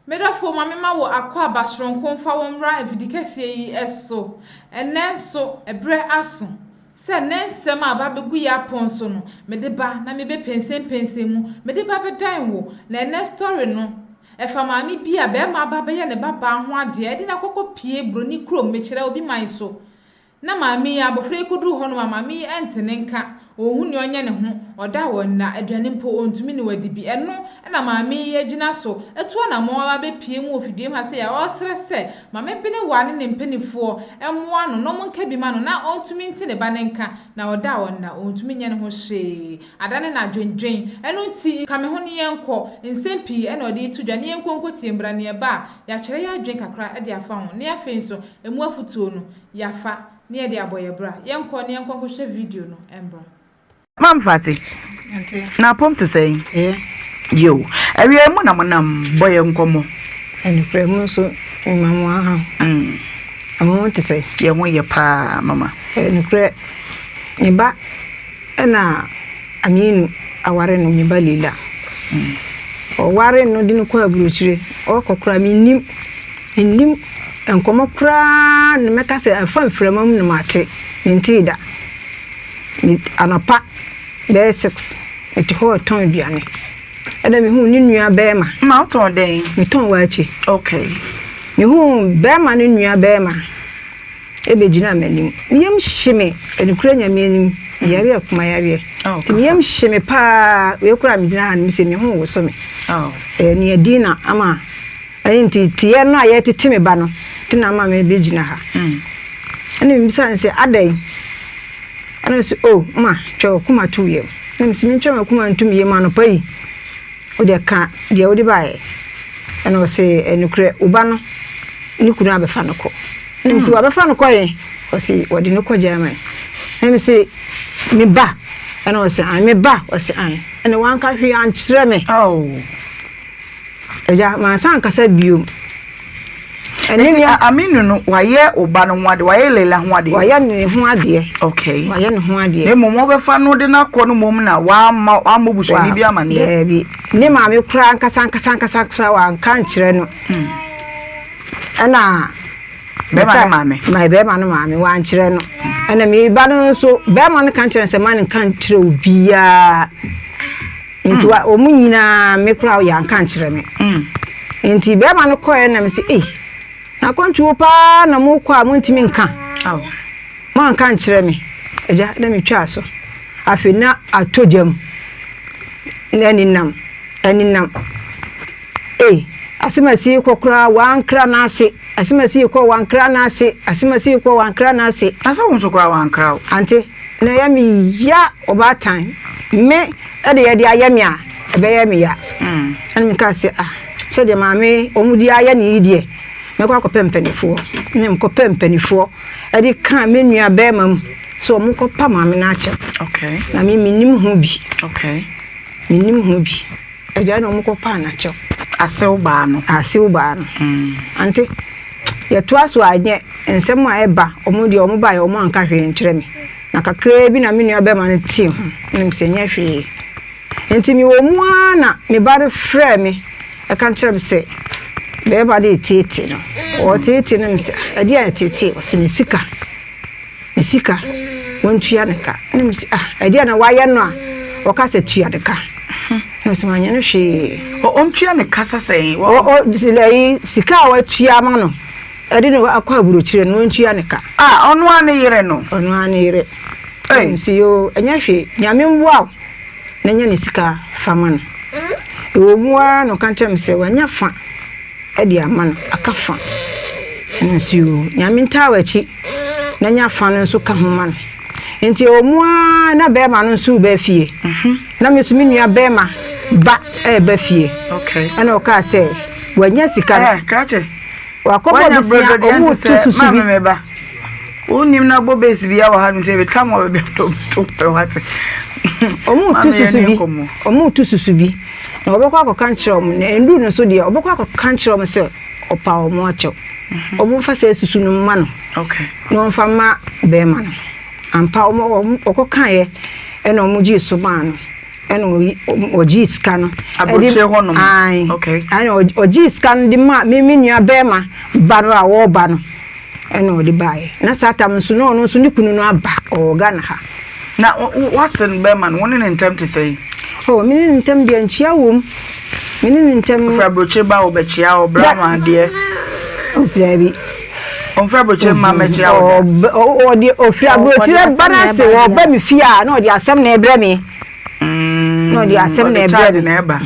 Medafo mame ma wo akwa abasronko mfa wo mra evidikese yi eso enenso ebre aso se nensem aba begu ya ponso no mede ba na mebe pensem mu mede ba bedan wo na ene story no efa mame bi a be ma aba be ye ne baba ho ade e di na kokko pie broni krom mekire obi man so na mame ya abofra ekudu ho no mame entene nka ohun ni onye ne ho oda wonna aduane mpo ontumi ne wadi bi eno na mame ye gina so etu na mo ba be pie mu ofidie ma se ya osre se mame pene wane ne mpenifo emmoa no no monka bi ma no na ontumi nti ne ba ne nka na oda wonna ontumi nye ne ho hye adane na dwendwen eno nti kame ho ne yenko nsempi ena odi tu dwane yenko nkotie mbra ne ba ya kire ya dwen kakra e de afa ho ne afen so emu afutuo no ya fa ne e de aboye bra yenko ne yenko ko hye video no embra Mam Fati. Na pom to say. Yo. Ewie mu na monam boye nkomo. Eni kure mu so mamu aha. Amu to say. Ye mo ye pa mama. Eni kure ni ba na aminu aware no mi ba lila. O ware no di no ko aburochire. O kokura mi nim enkomo kura ne meka se afan framam no mate. Ntida. Ni anapa be 6 eti ho ton aduane eda me hu ni nua be ma ton den me ton waachi okay me hu be ma ni nua be ma e be gina manim me yam hyeme eni kura nya me anim yare akuma yare ti me yam hyeme pa we kura me gina ha me se me hu wo so me ni adina ama enti tie no aye tete me ba no ti na ama me be gina ha eni me bisa se adai ana so ma cho kuma tuye na msimi nchwa kuma ntumiye ma no pai o de ka de o de bae ana o se enukre uba no ni kunu abefa no ko na msi wa abefa no ko ye o se o de no ko jama na msi me ba ana o se an me ba o se an ana wan ka hwi an kyerɛ me eja ma san kasa biom eni aminu no waye oba no ho ade waye lela ho ade waye ne ho ade okay waye ne ho ade ne momo be fa no de na ko no mom na wa mobuso ni bi amane e bi ne ma me kura nkasa wa kan kire no ana be ma mame my be ma no mame wa nkire no ana me ba no so be ma no kan kire se ma ne kan kire obia nti wa o munyina me kura ya kan kire me nti be ma no ko e na me se na kwantu pa na mu kwa mu ntimi nka ma nka nkire me eja na me twa so afi na atodjam na eninam asimasi kokura wankra na ase asimasi ko wankra na ase asimasi ko wankra na ase asa wo so kwa wankra ante na ya mi ya obatan me ede ya de ayami a ebe ya mi ya an mi ka se se de mame omudi aya ni yidie me kwa kopempenifo nyem kopempenifo edi kan menua be mam so mo ko pa mame na ache okay na me minim ho bi okay minim ho bi eja na mo ko pa na ache asew ba no ante ye to aso anye ensem a eba omudi omo ba ye omo anka hwe nkire me na kakra bi na menua be ma no ti ho nim se nya hwe enti mi wo mu ana me ba de frɛ me e kan kyerɛ me se be ba de tete no o tete no me se ade a tete o se ne sika wontua ne ka nim se ade na waye no a o ka se tua de ka no se manya no hwe o ntua ne kasa sɛn o dilai sika wa tua ma no ade no akwa burokyire no ntua ne ka ono ane yere no si yo anya hwe nyame mwa na nya ne sika fama no o muwa no kan kyerɛ me se wanya fa ade ama no aka fa nsi yo nyame ntawachi na nya fa no so ka homa no enti o muwa na be ma no so ba fie na me so menua be ma ba ba fie okay ana o ka se wanya sika kache wakobo bisia o mu tusu bi me ba unim na bo base bi ya wa ha me se be tamo be to wate o mu tusu bi na obekwa akọ nkyerɛ m na endu no so de obekwa akọ nkyerɛ m se opa o mo akyɛw obu fa se susu no ma no okay no mfa ma be ma no ampa o okọ kan ye e na o mu ji so ma no eno oji scan abroche honom okay eno oji scan di ma me nua bema baro a wo ba no eno di bae na satam so no no so ni kunu no aba o Ghana ha na wasen bema no woni ntem to say oh me ni ntem de anchia wom me ni ntem fra abroche ba wo be chia o brama de o baby on fra abroche ma me chia o de o fra abroche balance wo ba mi fia na o de asem na ebre me no di asem na ebe na eba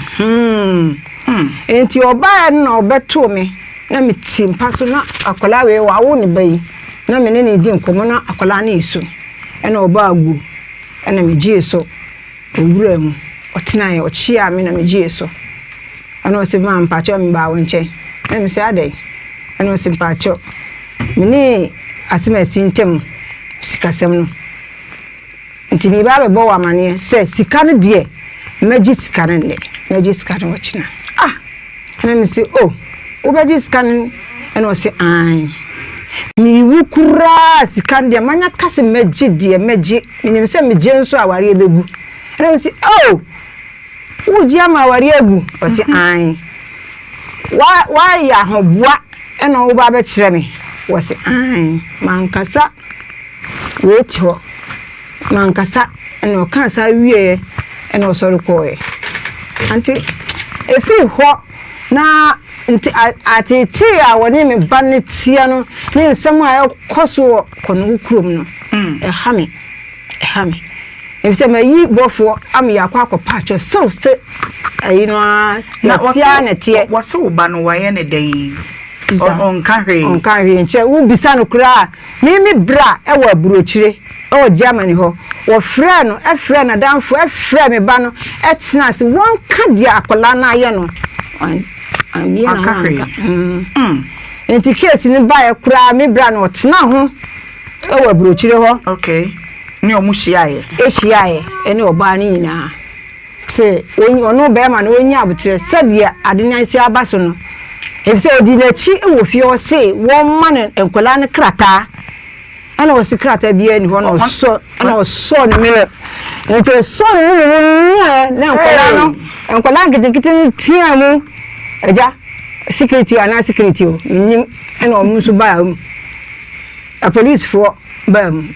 enti oba na obeto me na me timpa so na akola we wa wo ne bayi na me ne di nkomo na akola na isu ena oba agu ena me gie so owura mu otena ye ochia me na me gie so ena o se ma mpacho me ba wo nche na me se adai ena o se mpacho me ne asema sintem sikasem no nti mi ba be bo wa mane se sika no de meji sika no le meji sika no wachina na mi se oh wo beji sika no ena o se ai mi wukura sika de manya kase meji de meji mi se meji nso aware ebegu na mi se oh wo ji ama aware egu o se ai wa ya hoboa ena wo ba be kire me wo se ai mankasa wait ho mankasa eno kansa wie eno sori koe anti efi ho na nti atete a woni me banne tia no ne nsam a ekoso kono kurom no ha me if say me yi bofo am ya kwa akopa cho still you know ya tia na tie wase wo ba no waye ne dai on carry nche wo bisa no kura mi bra e wa burochire o Germany ho wo frɛ no e frɛ na danfo e frɛ me ba no etena se won ka dia akola na aye no an ye na ka enti case ni ba e kura me bra no otena ho e wa burochire ho okay ni o mu hia ye ene oba ni nyina se ono be ma no onya abutre sadia adenyan si abaso no if so di na chi e wo fie o se won ma ne enkola ne krata ana o sikrata bia ni ho na so ana o so ne me ento so ne na enkola gidigiti tia mu eja security ana security o nyim ana o mu so ba a police for bam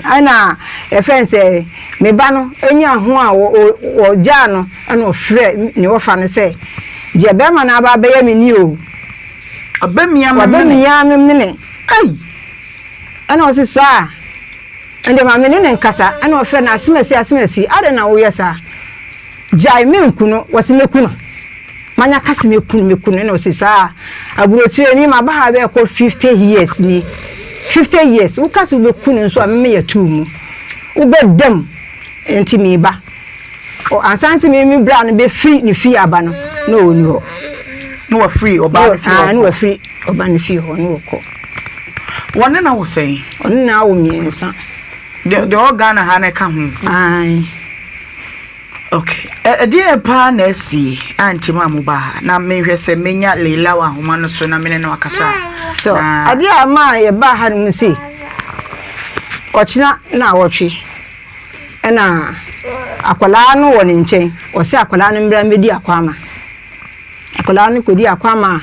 ana e fence me ba no enya ho a o ja no ana o frɛ ni wo fa ne se je be ma na ba be ya me ni o abamia me ne ai ana o se sa ende ma me ne nkasa ana o frɛ na asemasi ade na wo yesa jai me nkuno wo se mekuno manya kase mekuno na o se sa aburochire ni ma ba ha be ko 50 years ni 50 years wo kase be kunu nso a me ya tumu wo be dem enti me ba o asanse me bra no be free ni fi aba no na oni ho no wa free oba fi ho no wa free oba ni fi ho no ko wone na wo sei oni na wo miensa de organ ha na ka ho ai okay e pa na si anti mamu ba na mehwe se menya leila wa homa no so na mene na wakasa so ade ama ye ba ha no si ochina na wotwe ena akwala no woni nchen o se akwala no mbra medi akwama akwala no kodi akwama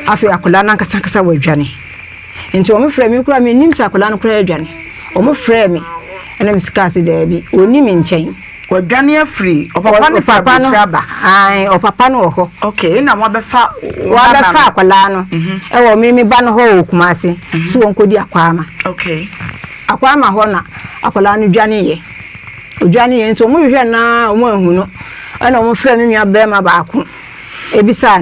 afi akwala na kasa wadwane enti o me frɛ me kura me nim se akwala no kura adwane o me frɛ me ena me sikase da bi oni me nchen wadwane afri o papa no fa ba ai o papa no ho okay na wa be fa akwala no e wo me ba no ho okumase si won kodi akwama okay akwama ho na akwala no dwane ye odwane ye nso mo hwehwe na mo ahu no ana mo frɛ me nua bɛma baako ebisa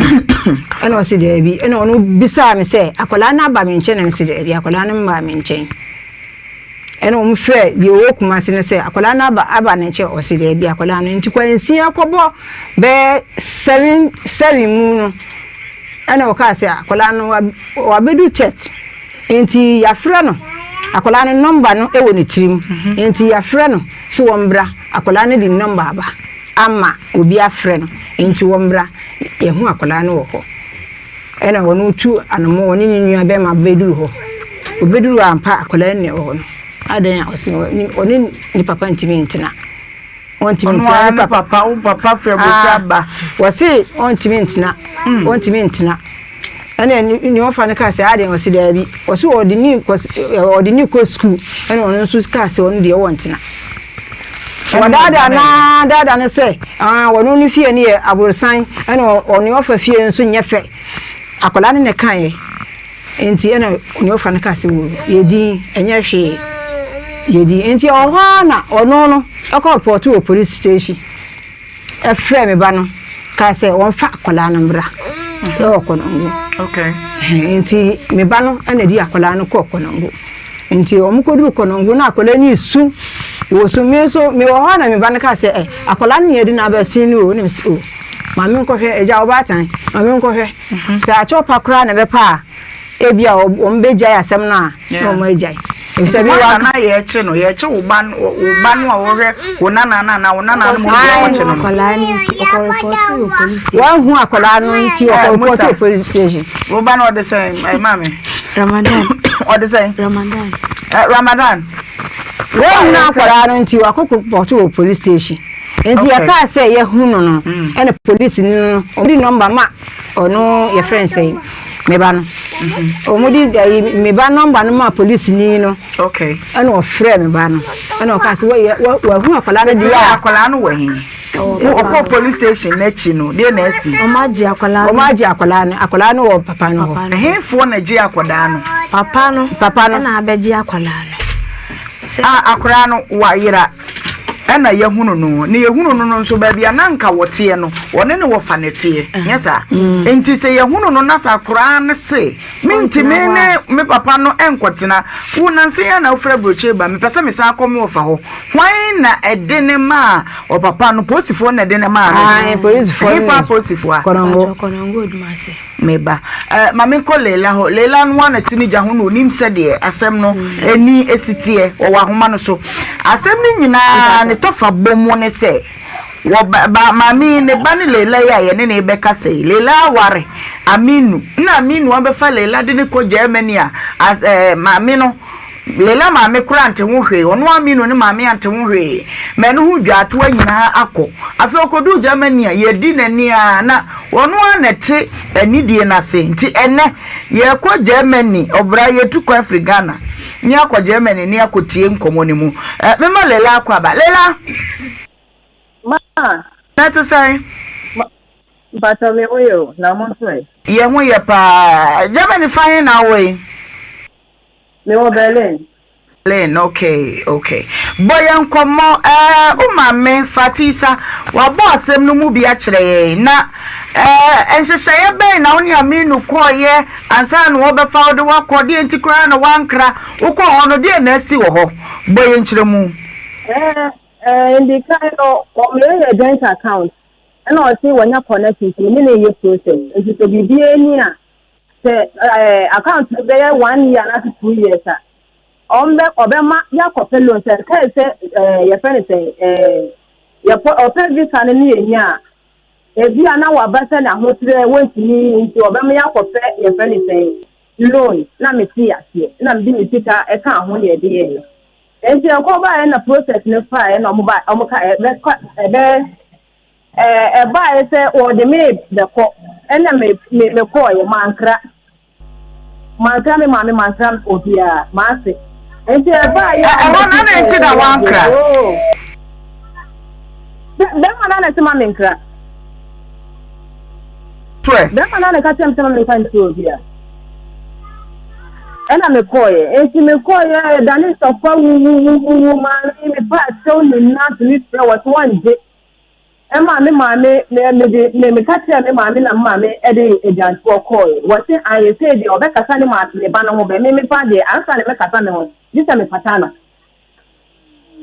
ana o si da bi ana ono bisa me sɛ akwala na ba me nkyɛn na me si da bi akwala na mba me nkyɛn ana mo frɛ bi o kumase ne sɛ akwala na aba ne nkyɛn o si da bi akwala no nti kwansi akɔbɔ be 7 mu no ana o ka sɛ akwala no wa bedu check nti ya frɛ no akwala no number no e wo ne tirim enti ya frɛ no si wombra akwala no di number aba ama obi afrɛ no enti wombra ye hu akwala no wo ho ena wono tu anomo woni nua be ma beduru ho obeduru ampa akwala ne wo no adan a osi oni ni papa ntimi ntina ontimi papa frɛ botaba wose ontimi ntina ontimi ntina ene ni ofa ne ka se ade wose da bi wose odini ko school ene ono so ka se ono de wontina dada ne se wono ni fie ne aborosan ene ono ofa fie nso nyefe akola ne kan ye enti ene ni ofa ne ka se wo yedi enye hwe yedi enti ohana ono no report wo police station e frɛ me ba no ka se won fa akola no mbra okay enti me ba no ene di akola no konongo enti omukodu konongo na akola ni su wo so me ohana me ba no ka se akola ne yedi na ba sin o nim o mami nkohwe eja obatan mami nkohwe se achopa kra na be pa ebia ombegya asem na mo ejai Ebisabi wa na yeche no yeche uba no awore wonana na wonana no mo yeche no akola ni report police wa hu akola no nti report police station uba no the same mama Ramadan or the same Ramadan wa hu akola no nti wa report police station enti ya ka say ye hu no ene police ni no omdi number ma ono ye friend say me ba no omudi me ba number no ma police ni no okay ana o frɛ me ba no ana o ka se wa hu akola no dia akola no wahi o police station na chi no de na asi o ma ji akola no o papa no ehefo na ji akoda no papa no na abeji akola no akola no wa yira ena yehunu no ne yehunu no nso ba bia na nka wote no wone ne wofa nete nyesa enti se yehunu no na sakura ne se mintime ne me papa no enkotena wo nanse ya na ofra broche ba me pese me sa akome wofa ho hwan na ede ne ma o papa no posifo na ede ne ma posifo konongo odumase meba mame ko lela no na tini gya ho no nim se de asem no eni esitie wo wa homa no so asem ni nyina tofa bomo ne se wo ba mami ne bani lela ya ye ne be ka se lela ware aminu na aminu wa be fa lela de ne ko Germany as mami no lela mami kura ante ho hwe ono aminu ne mami ante ho hwe me no hu dwato anyina akọ afi okodu Germany ye di nani na ono anete anidie na se nti ene ye ko Germany obra ye tu ko Africana ni akọ Germany ni akotie nkomo ne mu me ma lela akọ ba lela ma that say but me oyo na mo so ye hu ye pa Germany fine na we me wo Berlin okay boyan komo umame Fatisa wa bossem no mu bi a kire na enhyehyeye be na woni aminu koye ansa no wo be fa wo de wakode antikura na wankra ukọ hono de na asi wo ho boyan kire mu in the kind of your joint account and I see when you connect to me process it to be any account be 1 year and 2 years obema ya kopelo say your friend say your open visa ni enya ebi ana wa basa na hotre wantini nti obema ya kope your friend say loan na me ti ase na me di me tika e ka ho ne de ye enti enko ba na process ne fa na omuka ba say o de me de ko ena me ko ye mankra me mami mankra obia ma se enti ba ya na enti da wankra be mana na tima menkra be mana na ka tima menkra nti obia ena me koye enti me koye dani sofa wu ma me pa so ni na to ni se what one day e ma me me ka tia me mami na mami e de ejanto koye what I say the obekasa ni ma le ba no ho be me pa de ansa ne me kasa me ho disa me patana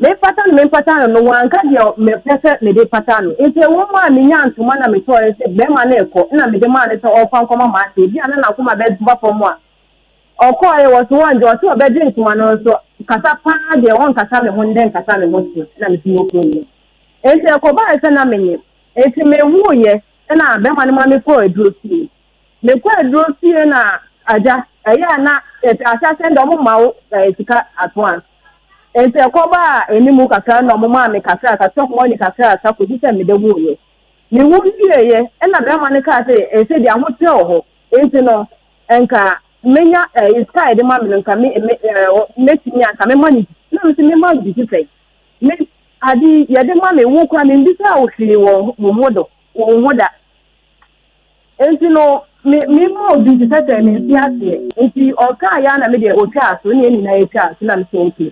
me patana no wanka de me pese me de patana enti wo ma me nyanto ma na me to e se be ma na eko na me de ma ne to ofa nkoma ma se bi ana na kuma be ba fo a okoye was one jo so be drink ma no so kasa pa de won kasa me ho nden kasa me ho si na me ti mo ko ni enti eko ba se na menye enti me wuye na be ma ne ma me ko eduro si me ko eduro si na aja eya na asase ndo mo ma o sika at once ente koba enimu kakra no mama me kakra ka chop money kakra ka ko dise me de wuye me wu ye na be ma ne ka say e say dia hote ho ente no enka menya sky de ma me nka me timi anka me money na me me ma di say me adi ye de ma me wu kwa me bisa o hiri wo modo wo hoda ente no me mo di say me bi ase enti o ka ya na me de o twa so ne ni na e twa so na me say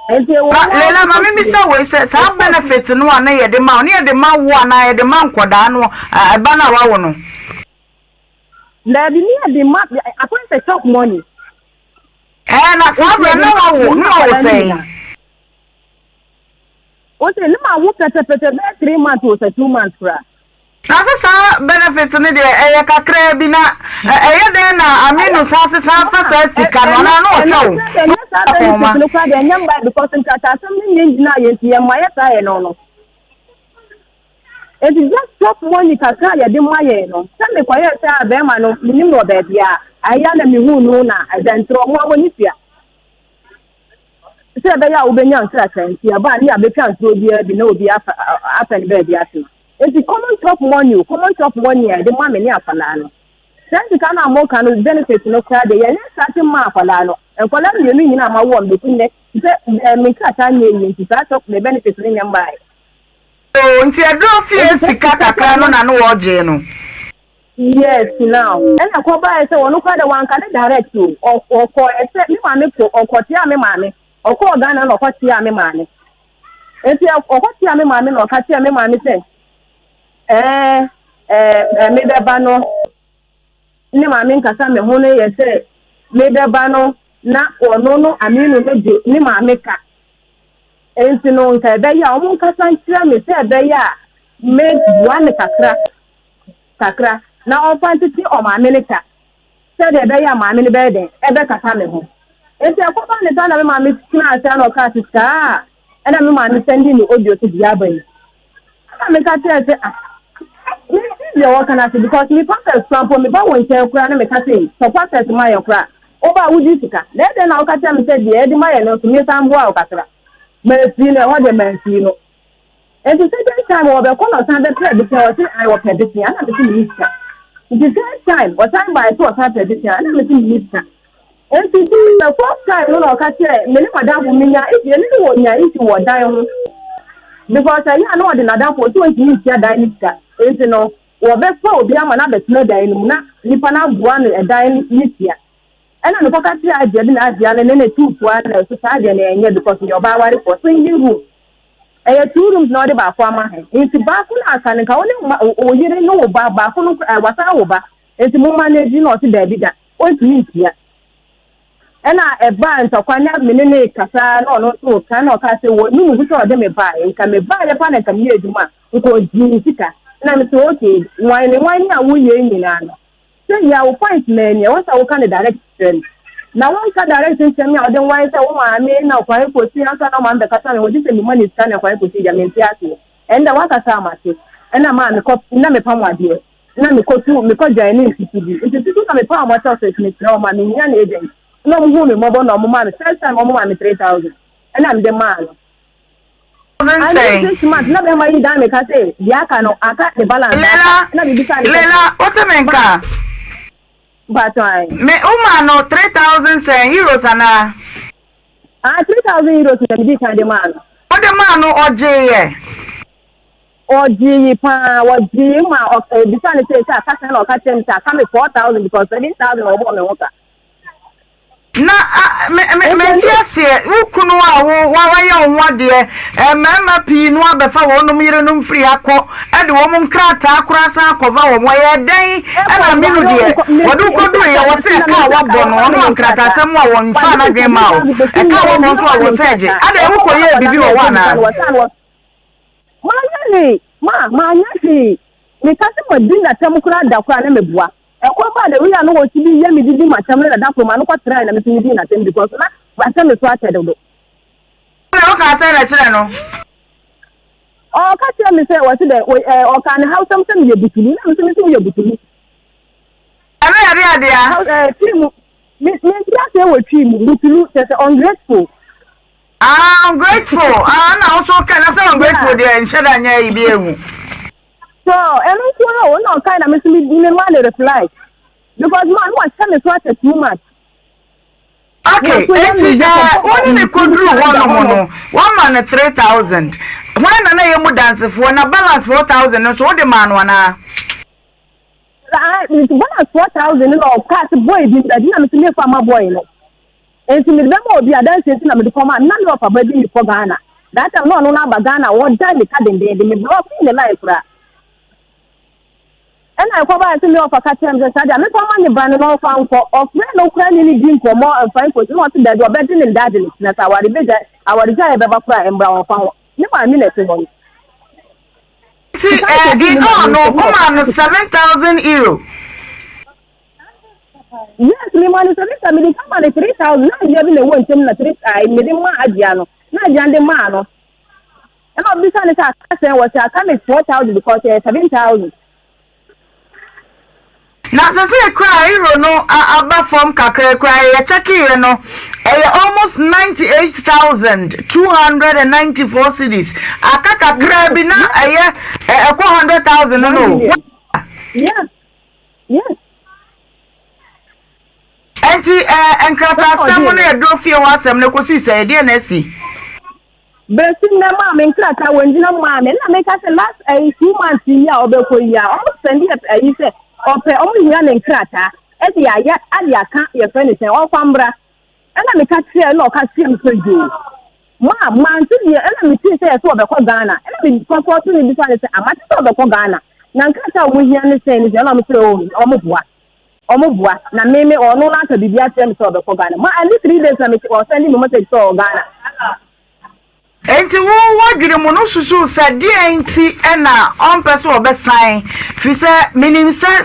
Lela mama mi say we say sa benefit no na ye de ma ye de ma wo na ye de ma nkoda no ba na wa wo no na bi ni de ma according to chop money na sa be na wa wo no wo say o say ni ma wo pete be 3 months or 2 months fra na sa benefit ni de kakra bi na de na aminu sa fa sa sika no na no cho look at the number because something na ye my no. It is just stop money kaka ya de maye no. Some me kwaya say be ma no minim no be bia. Aya na me hu no na adantro mo aboni fia. Say be ya ubenya answer sense ya ba ni abeka answer bia bi na obi afa ni be bia se. It is common top money de ma me ni afala no. Sense kana mo kana benefit no kwa de ya starting ma afala no. And for that, you mean I'm a woman between the make a tiny to start up the benefits in your mind. Oh, until I don't feel sick, I no watch no. Yes, now. And I call by so look at the one can direct you or call except me, mammy, or Cotia me, mammy, or call Ghana or Cotia me, mammy. And see, or Cotia me, mammy, or Cotia me, mammy say, maybe a bano. No, mammy, Cassam, honey, and say, maybe a bano. Na ono aminu meje ni ma meka enti no nka be ya omo kasa ntira me se be ya me buane kakra na ofantiti o ma meneka se de be ya ma meni be den e be kasa me ho enti akoba ne ta na me ma me tina asa na o ka sika e na me ma me sendi ni audio to dia ban na me ka tell say me dey work na because me pass sample me ba won chen kura na me ka say so pass my kura oba wudi sika na de na okata me se de edi maye no so me sambo a okatra me fi na ho de me fi no and the second time we be call us and the because I was prediction and the minister the second time what time by so was prediction and the minister and the first time no okata me ni madam me nya e de ni wo nya iti wo dan ho because I know the nadam for 20 minutes ya dan minister and no wo be fa obi ama na be tna dan ni mu na nipa na boa no e dan minister and I'm talking to I didn't ask the other 2 1 society and because you're about for single room. A 2 rooms not about farmer. It's back on can only you didn't know about Bakuno was over. It's more managing not to David. What means here? And I advance of 1 minute Casa or no can or Casa what no we saw them buy and can buy upon a community man because Jessica. And I'm so okay. Why are we in? So yeah, we point men. You want to kind of direction. Now one can direction tell me. I don't want to say, "Oh, I mean, now for example, see, I can't man the customer. We just say money is coming for example, see, I mean, see, and the one customer say, and a man, the cop, na me pam wadie, na me call to me call joining CCTV. It is to come me pam what else is me now, man, me an agent. No more me mobile, no more man. First time, no more me 3,000, and I'm the man. I say, 6 months. Na be my dame ka say, dia ka no aka the balance. Lela, what a menka. But I me no 3,000 euros ana 3,000 euros na bi kan de man o de man no oje pa oje ma o bi kan say ka na o ka tem ta ka me 4,000 because 7,000 o bo me woka na me tiase ukunu a wa ye onwa de mama pi no abefa wo no mire no mfiri akọ e de wo mu nkrata akora san akova wo ye den e na me no de wodu kodu ye wo se ka wa bo no no nkrata sam wa won fa na dwe ma o e ka wo mo so wo seje ade wo ko ye bibi wo wa na ma nyani me ka se mo dinga tam kura da kwa na mebua Ekwa de we are no what to be yemi didi ma chamle na dapo ma no kwa try na me tin na tem because na ba se me so ated do. Na o ka say na kire no. O ka tell me say what the o kan how something ye butulu na me tin ye butulu. Ana ya de Team me ya say we team butulu say ungrateful. I'm grateful. I'm also kind of so grateful there and said I know. So, and also, no kind of missing me reply. Because man, what time is what too much. Okay, only the could do one man at 3,000. When I am dance for a balance 4,000, so the man wanna. It's 4,000 or cast boy, I didn't see for my boy. And to me, them will be a dancing to the former none of a baby for Ghana. That I'm not on Bagana or Danny Cadden, they may block in the life. And I come back to me of a catcher and said, I'm not money brand no found for of no crying any drink for more and fine for not that you're better than that. That's our debate, our desire of cry and brown power. No, I mean it. See, no, woman, 7,000 euro. Yes, me money, so this I mean, come on, 3,000. Now you're having a one to 3. I made him Adiano, not Jan Mano. And I'll be saying that I was a coming 4,000 because 7,000. Now, say cry, no, above from Kakre cry, a checky, no, almost 98,294 cities. A kaka crabina, a 400,000, no. Yes, yes. And Kata, someone a drophy was some no say, dear Nessie. Besting the mom in Kata when you know, mom, and I make us the last 2 months in ya or before ya, almost send it, you say. Ope only one in Krata, Eddie, I can't your friend or Fambra, and I can't say no, can't see him for you. Man, to the enemy say so the Ghana, and I comfortably decided to amateur the Ghana. Nankata will hear the same as your name, Omobua, Nameme or no answer the Biatem so the Ghana. Ma, at least 3 days I was sending a message to Ghana. And to what did the Monosu said, dear auntie, and on person of the sign. She said, meaning, said,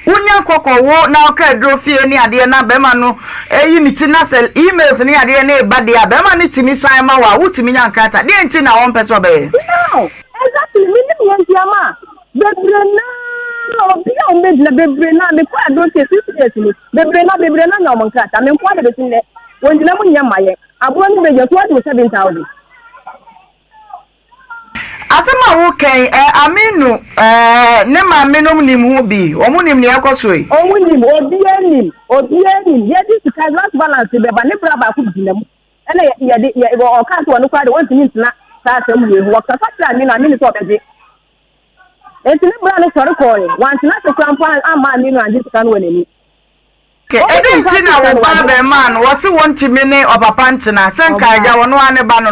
Unya Coco won't now care, Drophy, any idea, Bemano, a unity, emails, any idea, but the Abemani to me, Simon, who to me, and Cata, the auntie, now on person of the. No, exactly, William Yama. The Brena, the Brena, before I don't say 50 years, the Brena, no one cat. I mean, what is in there? When you know Yamaya, I want to make your 7,000. Asema okay aminu ne ma menom nim ho bi omunim ne akosoi omunim obianim ye dis class balance be ba ne bra ba ku dinam ene ye o ka so no kwade won tin tina sa asem ye ho ka fa ni na ni so beje enti ne bra ne sori ko ye wan tina se krampa ama ni no andi kan wonani edin na wo ba be man wo se won timi ne opapa ntina senka aja wono ane ba no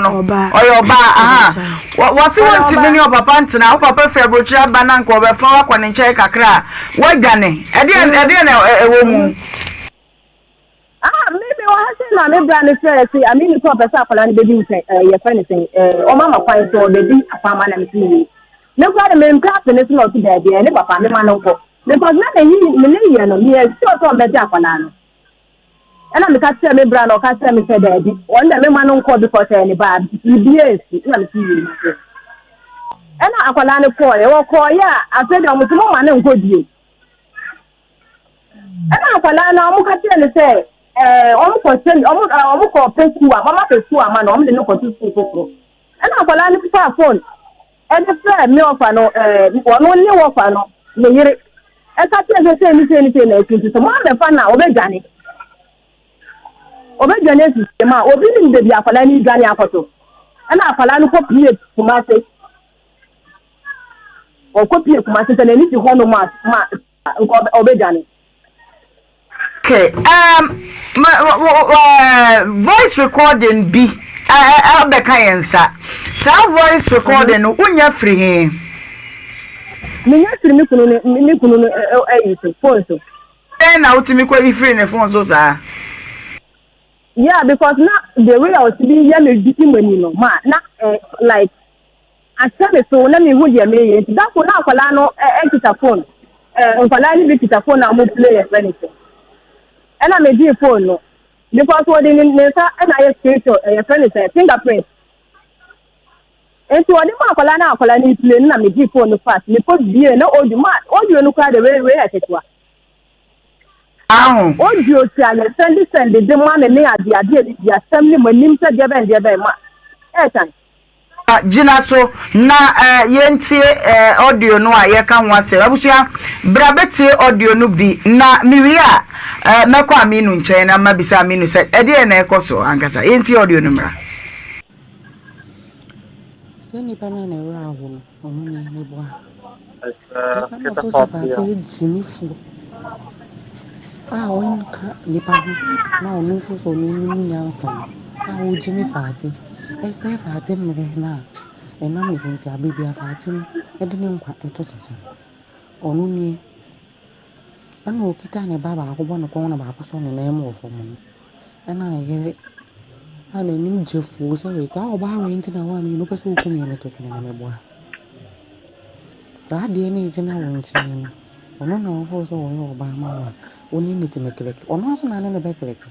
oyo ba aha wo se won timi ne opapa ntina opapa february aba na nko be fa wa kwani nche kakra wo gane edin na ewo mu maybe what happened na me brand say I mean to person akola ni baby say your friend say o mama kwan so baby afama na me see ne kwa me mka pe ne so to da dia ne papa me ma no ko because na me ye no me so to be ja akola no and I'm catching me brand or catching me said daddy one day me ma no ko because any bad BS na me see and akola ne ko e wo ko ya afede o mutumo ma ne nko die and akola na o mu catching ne say omu ko peku a mama peku a ma no omu de no ko tutu kokoro and akola ni pa phone and the friend me ofa no wono ni wofa no me yire e ka ti e se ni na ekinti so mo me fa na obejane si ma obi ni de bi akola ni dwane akoto and akola ni ko pie kuma se o ko pie kuma se na ni ti ho no ma obejane. Okay, voice recording be Albekayensa. Some voice recording unya free him. Me kunu phone so. Then now to me quite free in phone so sir. Yeah, because now the way I was being young when you know, ma na like I said so let me would you me that for now for no extra phone. For ni extra phone na mo play anything. And I made the phone no because what in Nessa and I escaped your friend is fingerprint. And so I didn't need plane and I made the phone fast because beer no old man, all you look at the way I take one. Audio ti aye send the man and the assembly when him said the ma. Gina so na yentie audio no a ye ka ho ase abusua brabeti audio no bi na miwi a meko aminu nchen na mabisa aminu se ede na ekoso ankasa yentie audio no mra Seni pana na ra ho onu ni ni bo pana fo so fa ti jinifu on ka nipa ho na onu fo so ni nyansa o jini faati ese faati mre na enam ni funti abibia faati no ede ne nkwa etotoso onu ni ana okita ne baba akobo ne kon na ba akoso ne na emo ofo mo ana na yere ana nim jefu se we ka oba we ntina wa mi no pese okumi me totune na meboa sa de ne jina wonchen ono na ofo so wo oba ma wa oni ni timekeleke ono aso na ne bekeleke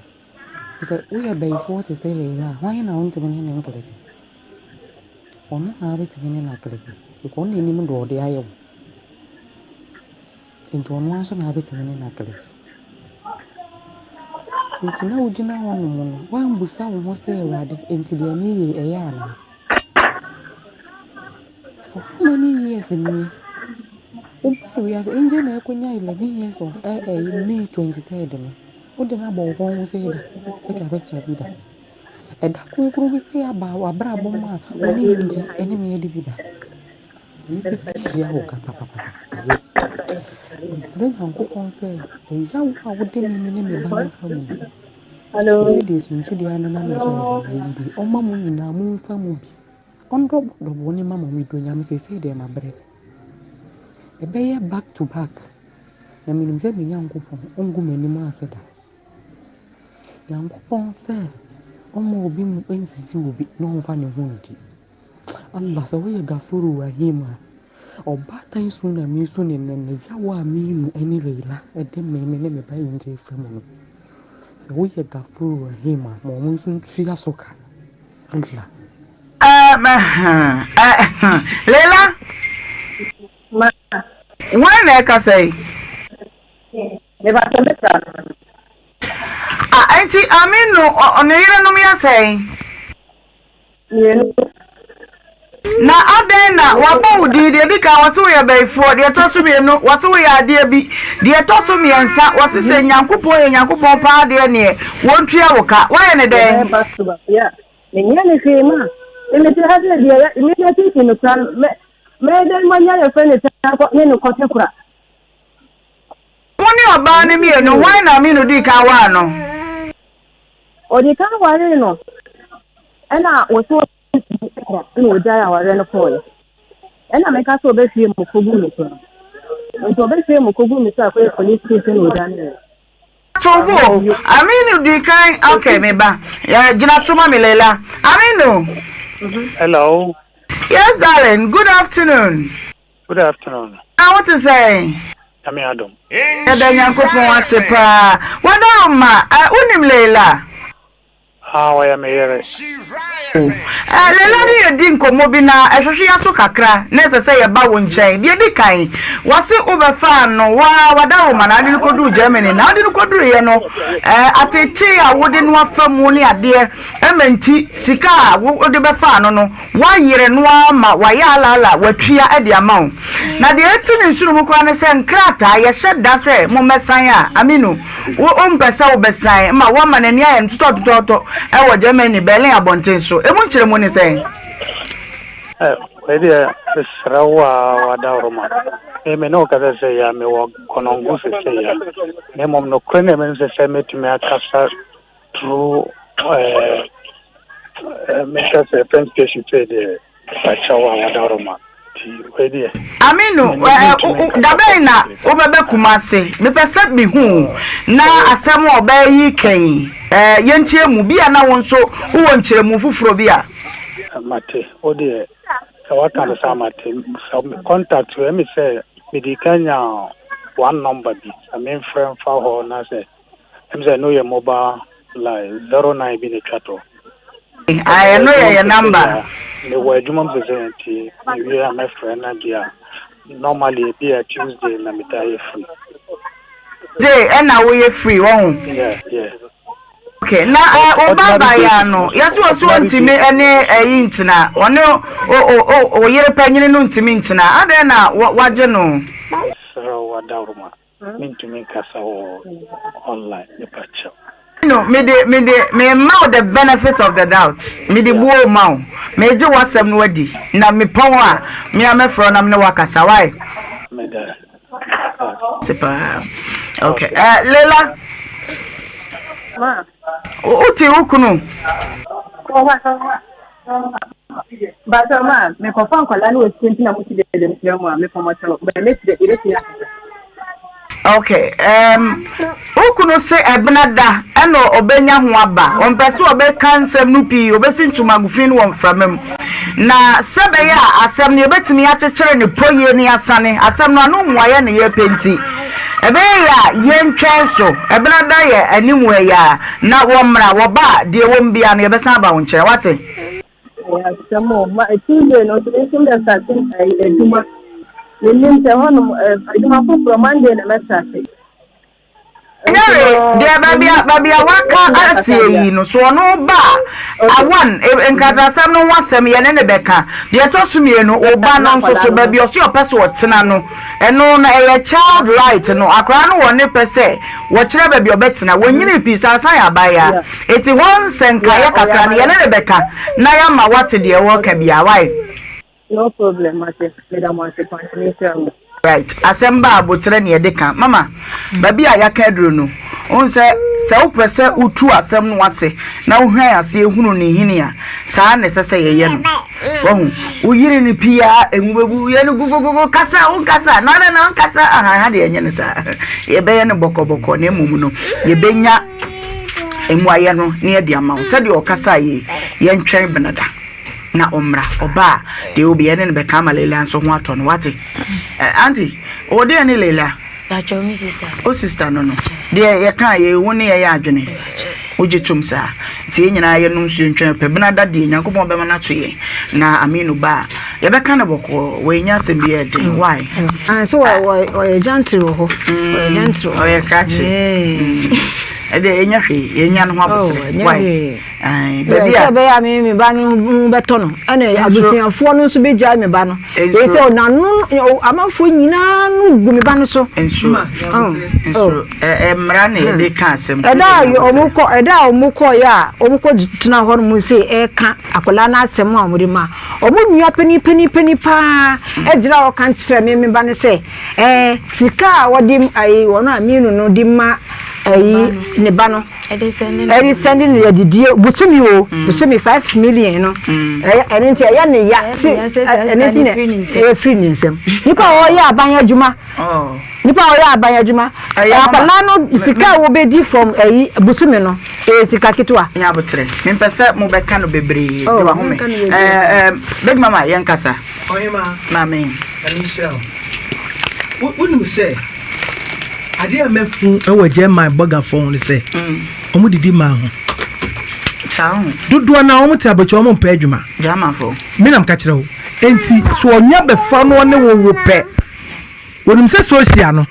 se we ya bai fo te se le la wa na on tibene ne nkeleke ono na be tibene na keleke ko ne ni mu do de ayo ento ono aso na be tibene na keleke enti na ujina wonu mu wa mbusa wo ho se awade enti de mi ye ana for how many years me we as engine na ekonya 11 years of May 23rd no o de na bo ho ho se da e ka be cha bi da e da kunkuru bi se aba abra bom a oni nje ene me de bi da ni bi ya ho ka papa misle nyankopon se e ya wo a wo de me ne me ba na fa mu Hello. Ese de suntu de anana me so ba bi o ma mu nyina mu fa mu bi on do ni mama mi do nyam se de ma bre e be back to back na minim se mi nyankopon ongu mani mu aseda nyankopon se omo obi mu ensisi obi no mfa ne ho ndi Allah se we gafuru rahima obatan su na mi su ne ne jawo aminu eni leila e de me ne me ba nje fam no se we gafuru rahima mo mun sun tuya soka Allah Leila Ma. when e ka say Ne ba te meta. anti aminu ono yire no me say na aden na wabo udi de bika waso ye baifo de toso me no waso ye ade bi de toso me ensa wase se nyankopon pa de ne wontua woka waye ne den ya ne nya ne fema ne te ha de ya ne te ti no plan me de manya ya fe ne ta ko ne no kote kura woni oba ne me no waye na aminu di ka wa no o di ka wa re no ena waso no jaya wa re no ko ena me ka so be fie mo kogu no so nto be fie mo kogu mi sa ko police station no dan ne tobo aminu di kan okay me ba ya jina suma me Leila aminu Hello. yes darling good afternoon Good afternoon. I want to say I'm Adam. eda nyankopon wase pa wada ma unim Leila How am I here? Leila ni yedi nkomo bi na ehwehwe aso kakra na sese ye ba wo nchen bi edi kan wase obefa no wada wo mana adi kodu Germany na adi kodu ye no atete a wode no afamu ni ade ementi sika wo de befa no wa yire no ama wa ya alala watua edi amawo na de eti ni nsuru mu kwa ne se nkrata ye hyeda se mo mesan a aminu wo mpesa wo besan ma wo manani aye ntotototo e wo Germany Berlin abonten so emu nkyere mu ni se Where the Srawa Wadaroma. Me no ka say ya me wo konongu se say ya. Me mom no kwene me se me to me akasa through me se pen station say the Sachawa Wadaroma. Aminu dabe na obebe kumase me pese bi hu na asem obayi kan yentie mu bia na wonso wo nkyere mu fufuro bia mate ode sawata sa mate contact we me say me di kanya one number bi I mean friend for ho na say em say no your mobile line 09 bi ne chato I know your number. The word you must say, we are my friend, and dear. Normally, be a Tuesday, and I'm free. Day and now we free one. Yeah. Okay, na Obaba ya no. Yes was one to me any intina. One oh yere penny no to me intina. Adena what you know. So what Daruma. Mean to me casa online the picture. No, me mouth the benefit of the doubt. Me the bull mouth. Me do what some ready. Na me power. Me am from am no wakasa. Why? Me there. Okay. Lela. Ma. Uti ukunu. But ma, me confirm ko la no twenty na muti de mo me promotion. But me the ireti. Okay. Ukunu se ebnada eno obenya ho aba. On pese obeka nsem no pi obesi ntumagufin won framem. Na sebe ya asem ne obetimi akekere ne poye ne asane. Asem no anu mwaye ne ye penti. Ebe ya yentwen so ebnada ye animu ya na wo mra wo ba de wo mbia ne yebesa aba wo nkere wate. Ya samo ma etinde no so da satin eduma. Nim se hono eduma ko promande na message. Dia babia waka asie no so no ba awan enkata sam no wasem ye ne beka dia to sumie no oba no so babia so opese wotena no eno na eye child right no akra no woni pese wo kire babia obetena wonyini pisa san ya baya eti won senka ya kakra ne ye ne beka na ya ma wate de wo ka bia why no problem mate madam wants to continue. Right, asemba abotre ne yedeka mama babi a yakadro no on se upese utu asem no ase na ohwan ase ehunu ne hini a saa ne sese yeye no wohu uyiri ni pia enwubebu ye no gugugugu kasa on kasa na kasa ha de enye ne saa ye be ye ne bokoboko na emumu no ye benya emuaye no ne ye de ama wo se de okasa ye ntwen benada na omra oba de obi ene ne be kama Leila nso ho ato no wate auntie o de ne Leila ya chomi sister o sister no de ye kan ye woni ye adwene ojetum sa ti nyina ye num su ntwen pe bena da de nyankopon be mana to ye na aminu ba ye be kan boko we nya sem bi e de why so o gentle ho o gentle o ye kachi ede enya hwe enya no ho abotre why baby ya be ya me ba no beto no ana abusiafo no so be jai me ba no e se na no amafo nyina no gu me ba no so enso mra na ede ka asem eda omuko ya omuko tena ho no mu se e ka akola na asem a omuri ma omunua peni pa ejira o kan kire me ba ne se sika wodi ai wono aminu no di ma ai ne ba no edi sending ya didie busumi 5 million no enenti ya ne ya enenti ne free nsem nipa o ya aban adwuma nipa o ya aban adwuma akala no sika wo be di from busumi no sika kitwa nya botre me pese mo be kan bebre de wa home big mama yen kasa oyema mama Michelle wouldn't say I didn't make a German burger phone say omu didi ma ho chaun dodo na omu ta becho omu pa adwuma jama fo me nam ka kire ho enti so onya be fa no ne wo pe wonim se social no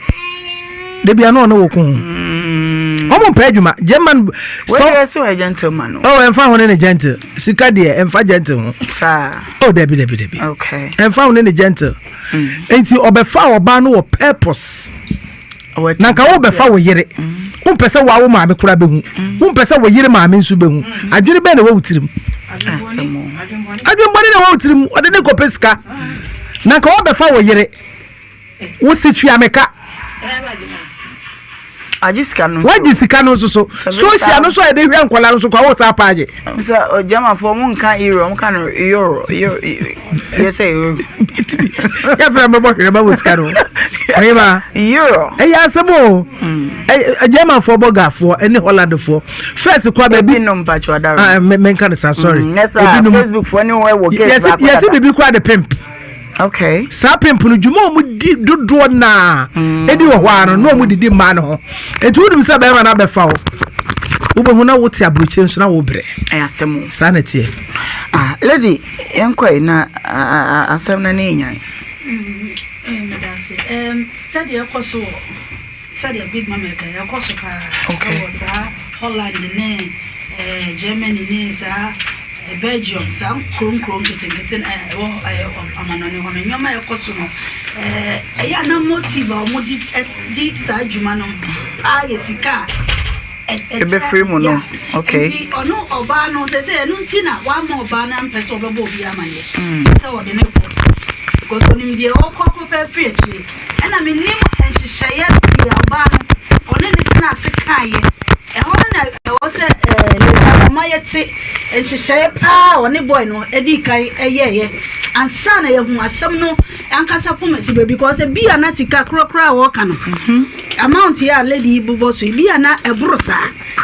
de bia no wo ko omu pa adwuma German so a gentleman emfa ho ne gentle sika de emfa gentle ho sa debi okay emfa ho ne gentle enti obefa oba no wo purpose na ka wo be fa wo yire wo pese wa wo maame kura be hu wo pese wo yire maame nsu be hu adwene be na wo wutirim asemo adwene body na wo wutirim ode ne kopeska na ka wo be fa wo yire wo situa meka ajiska no wajisika no so social no so e de hwe ankola no so kwa wo sa paaje sa o jama fo mun kan euro mun kan euro you say ya fra me bo hwe ba wo sika no ayima euro ya asemo jama fo boga fo ene Holland fo first kwa baby no mpacho adaro men kan sa sorry Facebook fo ni we wo case back yes bibi kwa the pimp okay sa pimp no dwuma mu di dodo na edi wo hwa no mu didi ma no ho etu wudum sa be ma na be fa wo ubo na wote abroche nso na wo bre asemo sa na tie lady enkwai na asem na ne nyan medase said your koso said a big mama can ya koso pa okay was Holland ne Germany ne sa Belgium sa kron kitten amanone hono nyoma ya koso no ya na motive o mo di sa adwuma no yesika ebe free mo no okay ono oba no se enu ntina wa ma oba na mpese obebo obi amanye se wo de ne because onim de okoko pe free na me nim enhyehyeye bi oba no one ne tina se kaaye na wo se le ma yete enhyehyeye pa one boy no edi kai eyeye ansa na ye hu asem no ankasa pomasi be because bi anatika krokra wo ka no amount ya lady bubo so bi ana ebrosa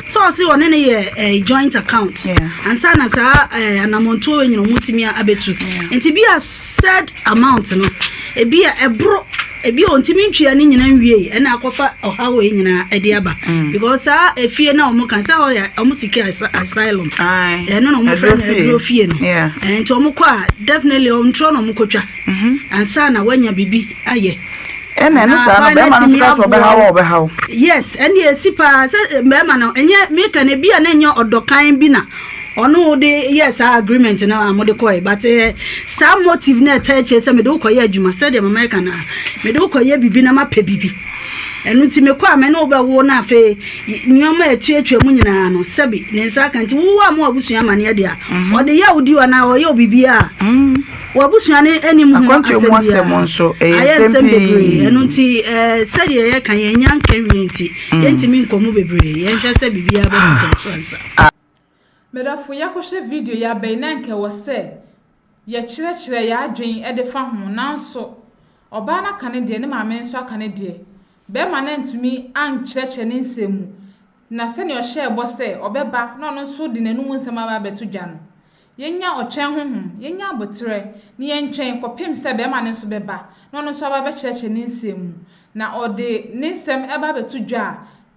so se one ne ye joint account ansa na sa anamonto enyino mutimi abetu enti bi a said amount no ebi a ebro ebi ontimi ntwia ne nyina nwie na akofa ohawo nyina ede aba because efie na omo kan sa omo sike asylum no no mo friend ebro fie no enti omo kwa definitely on tro no mo kotwa ansa na wanya bibi aye ena no sa no be ma no so be hawo be hawo yes and ye sipa say be ma no enye me kan e bia na enye odokan bi na ono de yes agreement na amode koy but some motive na attach say me do koy adwuma say de mama kan na me do koy bibi na ma pe bibi enu ti me kwa me na obawo na afa nyoma etuatwa mu nyina no sebi ne nsa kan ti wo amu abusua mane de a ode ya odi wa na oye obibi a wabusua ne anim hu asem nso bebre enu ti say ye kan ye nyan community enti mi nkomo bebre ye hwe say bibi a ba tonso Medafo yakoshe video ya bainanke wose ye kyerɛkyerɛ ya adwen de fa ho nanso oba na kane de ne maame nso akane de be ma na ntumi an kyerɛkyerɛ ne nsɛmu na sɛ ne ɔhyɛ bɔ sɛ ɔbɛba na ɔno nso de nanum nsɛm aba beto dwa no yenya ɔtwɛn honhom yenya abotrɛ ne yɛntwɛn kɔpem sɛ be ma ne nso bɛba na ɔno nso aba bɛkyerɛkyerɛ ne nsɛmu na ɔde ne nsɛm aba beto dwa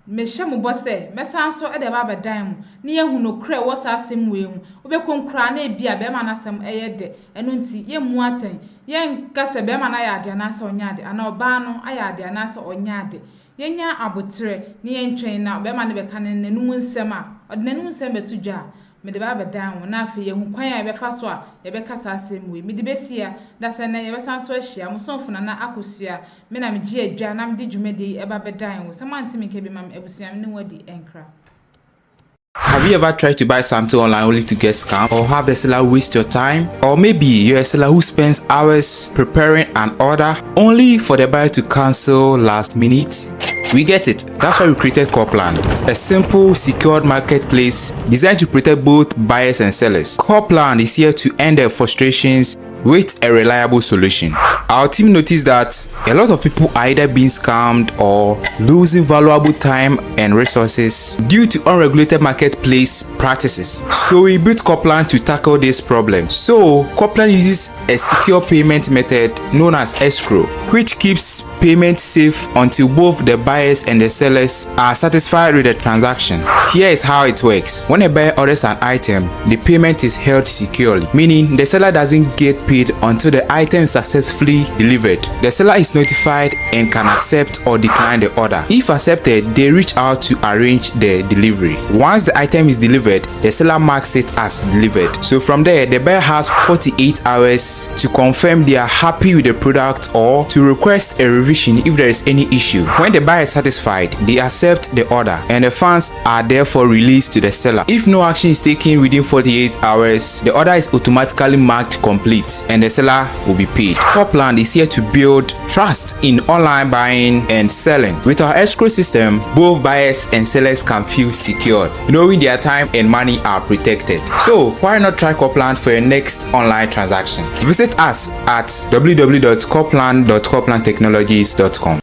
meshe mu bose mesanso e de baba dan mu ne yehu no kra wo sa asem we mu obekonkra na ebia be ma na asem eye de eno nti ye mu aten ye nka se be ma na ya ade na se onya ade ana oba no aya ade na se onya ade yenya abotre ne ye ntwen na be ma ne be ka ne nanum nsem a ode nanum nsem betu dwa me de baba dan mu na afi ye hu kwan a be fa so a ye be kasa asem we me de besia da se na ye be sanso ahia mu sonfo na akosua me na me gi adwa na me de dwumede e baba dan wo samanti me ke be mam ebusua me ne wadi enkra. Have you ever tried to buy something online only to get scammed, or have the seller waste your time? Or maybe you're a seller who spends hours preparing an order only for the buyer to cancel last minute? We get it. That's why we created Copland, a simple, secured marketplace designed to protect both buyers and sellers. Copland is here to end their frustrations with a reliable solution. Our team noticed that a lot of people are either being scammed or losing valuable time and resources due to unregulated marketplace practices. So we built Copland to tackle this problem. So Copland uses a secure payment method known as escrow, which keeps payment safe until both the buyers and the sellers are satisfied with the transaction. Here is how it works. When a buyer orders an item, the payment is held securely, meaning the seller doesn't get paid until the item is successfully delivered. The seller is notified and can accept or decline the order. If accepted, they reach out to arrange the delivery. Once the item is delivered, the seller marks it as delivered. So from there, the buyer has 48 hours to confirm they are happy with the product or to request a revision if there is any issue. When the buyer is satisfied, they accept the order and the funds are therefore released to the seller. If no action is taken within 48 hours, the order is automatically marked complete and the seller will be paid. Copland is here to build trust in online buying and selling. With our escrow system, both buyers and sellers can feel secure, knowing their time and money are protected. So why not try Copland for your next online transaction? Visit us at www.copland.coplandtechnologies.com.